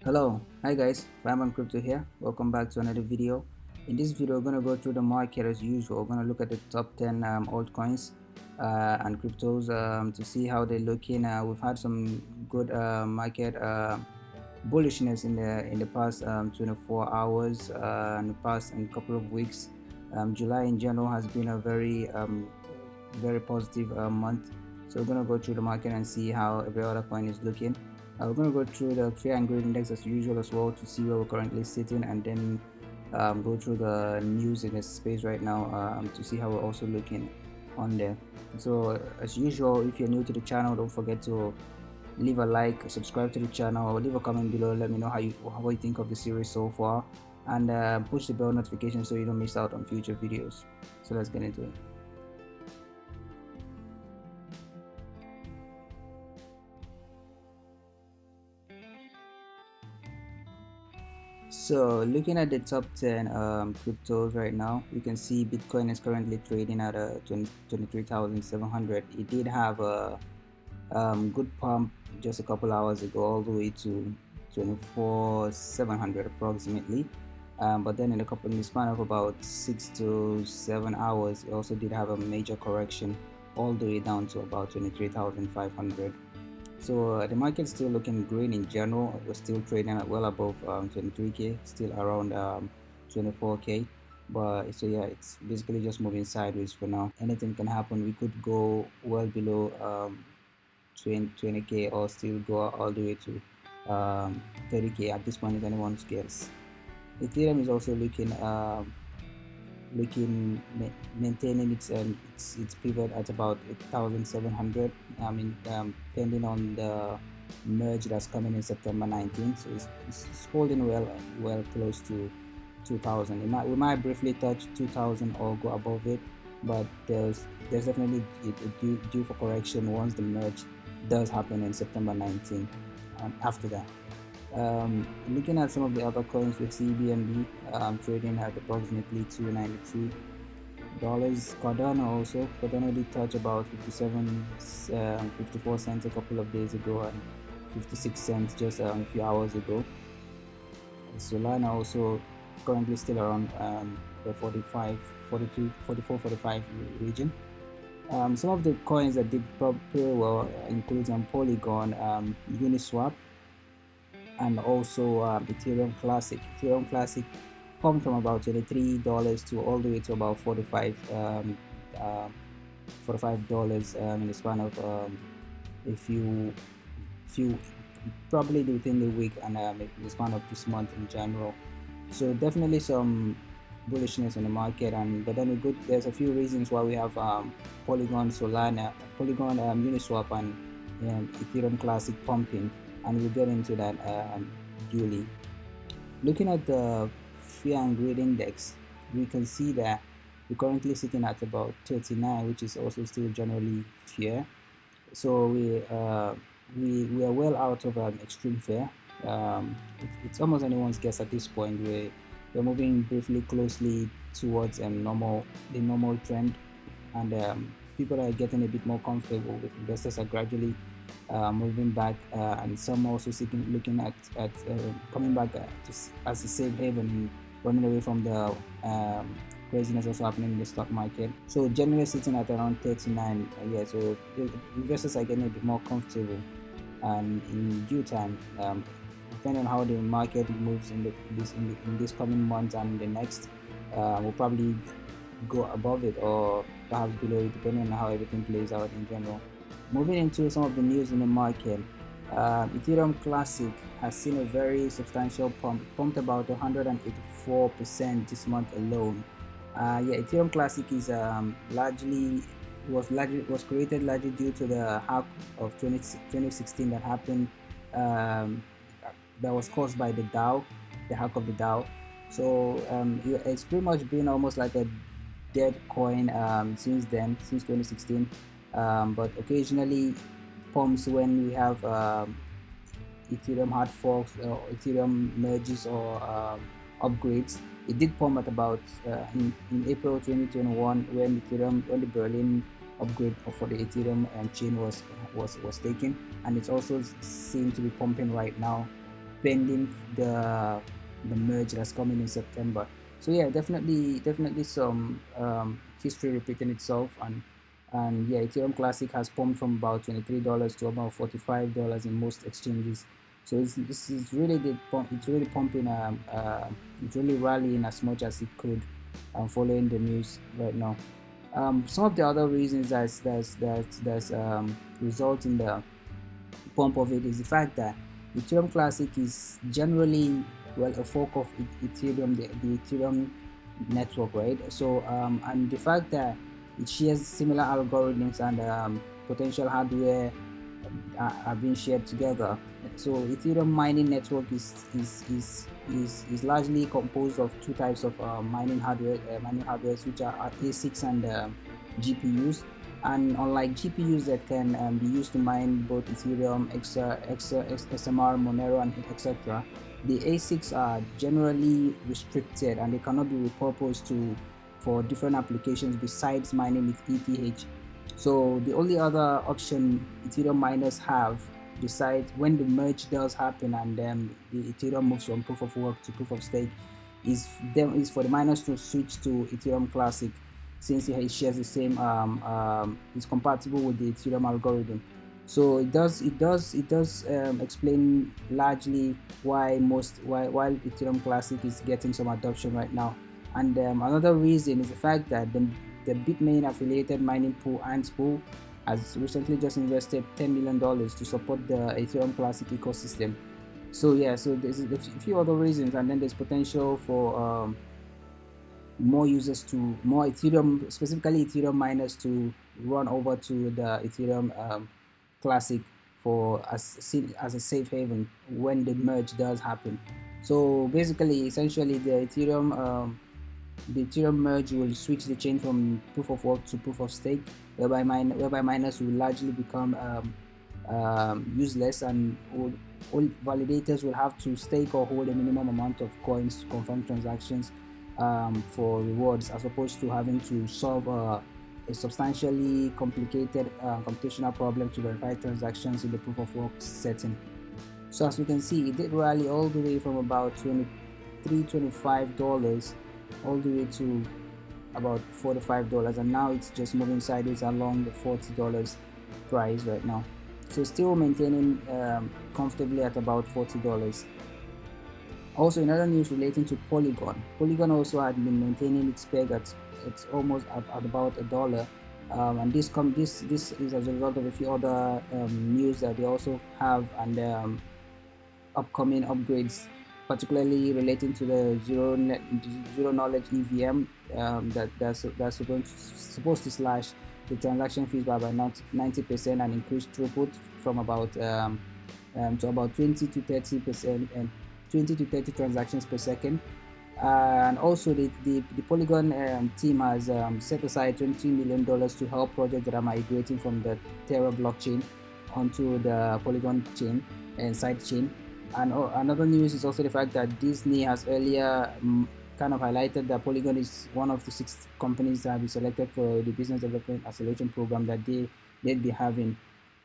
Hello, hi guys, Fireman Crypto here. Welcome back to another video. In this video, we're gonna go through the market as usual. We're gonna look at the top 10 altcoins and cryptos to see how they're looking. We've had some good market bullishness in the past 24 hours and the past couple of weeks. July in general has been a very positive month. So we're gonna go through the market and see how every other coin is looking. We're going to go through the fear and greed index as usual as well to see where we're currently sitting, and then go through the news in the space right now to see how we're also looking on there. So as usual, if you're new to the channel, don't forget to leave a like, subscribe to the channel, or leave a comment below. Let me know how you think of the series so far, and push the bell notification so you don't miss out on future videos. So let's get into it. So looking at the top 10 cryptos right now, you can see Bitcoin is currently trading at 23,700. It did have a good pump just a couple hours ago, all the way to 24,700 approximately. But then in the span of about 6 to 7 hours, it also did have a major correction all the way down to about 23,500. So the market's still looking green in general. We're still trading at well above 23k, still around 24k. But so yeah, it's basically just moving sideways for now. Anything can happen. We could go well below 20k or still go all the way to 30k. At this point, is anyone's guess. Ethereum is also maintaining its pivot at about 1,700. I mean, pending on the merge that's coming in September 19th, so it's holding well close to 2,000. We might briefly touch 2,000 or go above it, but there's definitely a due for correction once the merge does happen in September 19th. After that, looking at some of the other coins, we see BNB trading at approximately $292. Cardano did touch about 54 cents a couple of days ago, and 56 cents just a few hours ago. Solana also currently still around the 45 region. Some of the coins that did pretty well include Polygon, Uniswap, and also Ethereum Classic. Ethereum Classic come from about $23 to all the way to about $45 in the span of a few probably within the week, and in the span of this month in general. So definitely some bullishness in the market, and but then there's a few reasons why we have Polygon, Uniswap, and Ethereum Classic pumping, and we'll get into that duly. Looking at the fear and greed index, we can see that we're currently sitting at about 39, which is also still generally fear. So we are well out of extreme fear. It's almost anyone's guess at this point. We're moving briefly closely towards the normal trend, and people are getting a bit more comfortable. Investors are gradually moving back, and some also looking at coming back as a safe haven, running away from the craziness also happening in the stock market. So generally sitting at around 39. Yeah, so investors are getting a bit more comfortable, and in due time, depending on how the market moves in this coming month and the next, we'll probably go above it or perhaps below it, depending on how everything plays out in general. Moving into some of the news in the market, Ethereum Classic has seen a very substantial pumped about 184% this month alone. Yeah, Ethereum Classic is was created largely due to the hack of 2016 that happened, that was caused by the hack of the DAO. So it's pretty much been almost like a dead coin since 2016. But occasionally pumps when we have Ethereum hard forks or Ethereum merges or upgrades. It did pump at about in April 2021 when the Berlin upgrade for the Ethereum chain was taken, and it's also seen to be pumping right now. pending the merge that's coming in September. So yeah, definitely some history repeating itself, and yeah, Ethereum Classic has pumped from about $23 to about $45 in most exchanges. So this is really it's really pumping, it's really rallying as much as it could, following the news right now. Some of the other reasons that's result in the pump of it is the fact that Ethereum Classic is generally, well, a fork of Ethereum, the Ethereum network, right? So and the fact that it shares similar algorithms and potential hardware are being shared together. So Ethereum mining network is largely composed of two types of mining hardwares, which are ASICs and GPUs. And unlike GPUs that can be used to mine both Ethereum, SMR, Monero, and etc., the ASICs are generally restricted and they cannot be repurposed for different applications besides mining with ETH. So the only other option Ethereum miners have, besides when the merge does happen and then the Ethereum moves from proof of work to proof of stake, is for the miners to switch to Ethereum Classic, since it shares the same it's compatible with the Ethereum algorithm. So it does explain largely why Ethereum Classic is getting some adoption right now. And another reason is the fact that the Bitmain affiliated mining pool Ants Pool has recently just invested $10 million to support the Ethereum Classic ecosystem. So yeah, so there's a few other reasons, and then there's potential for more Ethereum, specifically Ethereum miners, to run over to the Ethereum Classic as a safe haven when the merge does happen. So basically, essentially, the Ethereum merge will switch the chain from proof of work to proof of stake, whereby miners will largely become useless, and all validators will have to stake or hold a minimum amount of coins to confirm transactions for rewards, as opposed to having to solve a substantially complicated computational problem to verify transactions in the proof of work setting. So as we can see, it did rally all the way from about $23-25 all the way to about $45, and now it's just moving sideways along the $40 price right now. So still maintaining comfortably at about $40. Also, in other news relating to Polygon also had been maintaining its peg at almost at about $1, and this is as a result of a few other news that they also have, and upcoming upgrades, particularly relating to the zero knowledge EVM that's supposed to slash the transaction fees by about 90% and increase throughput from about to about 20 to 30% and 20 to 30 transactions per second. And also the Polygon team has set aside $20 million to help projects that are migrating from the Terra blockchain onto the Polygon chain and side chain. And another news is also the fact that Disney has earlier kind of highlighted that Polygon is one of the 6 companies that have been selected for the business development acceleration program that they'd be having.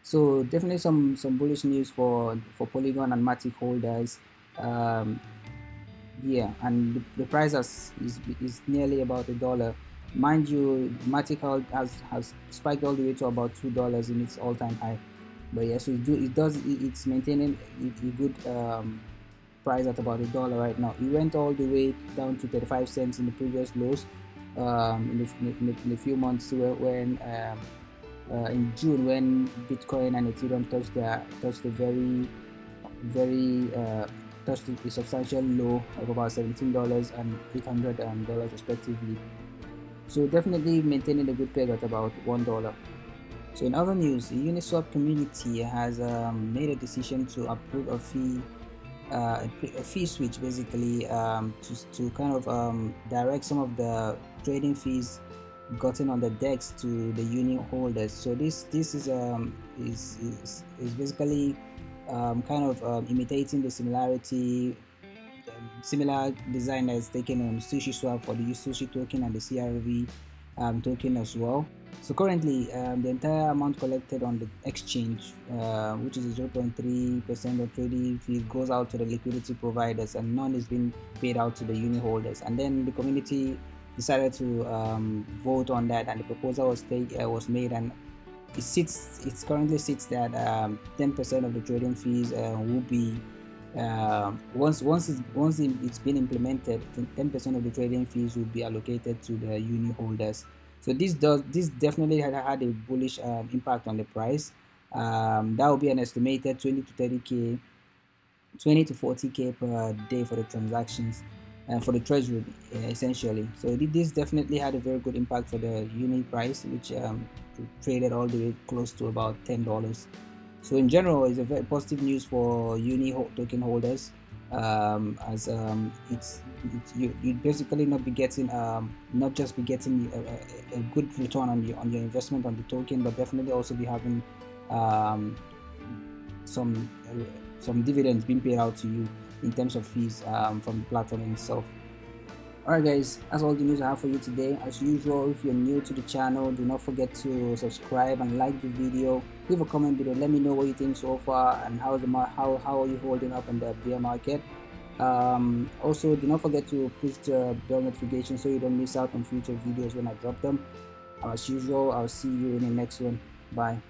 So definitely some bullish news for Polygon and Matic holders. Yeah, and the price is nearly about $1. Mind you, Matic has spiked all the way to about $2 in its all-time high. But yeah, so it's maintaining a good price at about $1 right now. It went all the way down to 35 cents in the previous lows in the few months when in June, when Bitcoin and Ethereum touched the touched a substantial low of about $17 and $800 respectively. So definitely maintaining a good peg at about $1. So in other news, the Uniswap community has made a decision to approve a fee switch, basically, to kind of direct some of the trading fees gotten on the DEX to the Uni holders. So this is basically kind of imitating the similar design that's taken on Sushi Swap for the Sushi token and the CRV token as well. So currently, the entire amount collected on the exchange, which is 0.3% of trading fee, goes out to the liquidity providers, and none is being paid out to the uni holders. And then the community decided to vote on that, and the proposal was made, and it currently sits that 10% of the trading fees will be once it's been implemented, 10% of the trading fees will be allocated to the uni holders. So this definitely had a bullish impact on the price. That will be an estimated 20 to 40k per day for the transactions and for the treasury essentially. So this definitely had a very good impact for the uni price, which traded all the way close to about $10. So in general, it's a very positive news for uni token holders, as you basically not just be getting a good return on your investment on the token, but definitely also be having um, some some dividends being paid out to you in terms of fees from the platform itself. Alright guys, that's all the news I have for you today. As usual, if you're new to the channel, do not forget to subscribe and like the video. Leave a comment below, let me know what you think so far, and how are you holding up in the bear market. Also, do not forget to push the bell notification so you don't miss out on future videos when I drop them. As usual, I'll see you in the next one. Bye.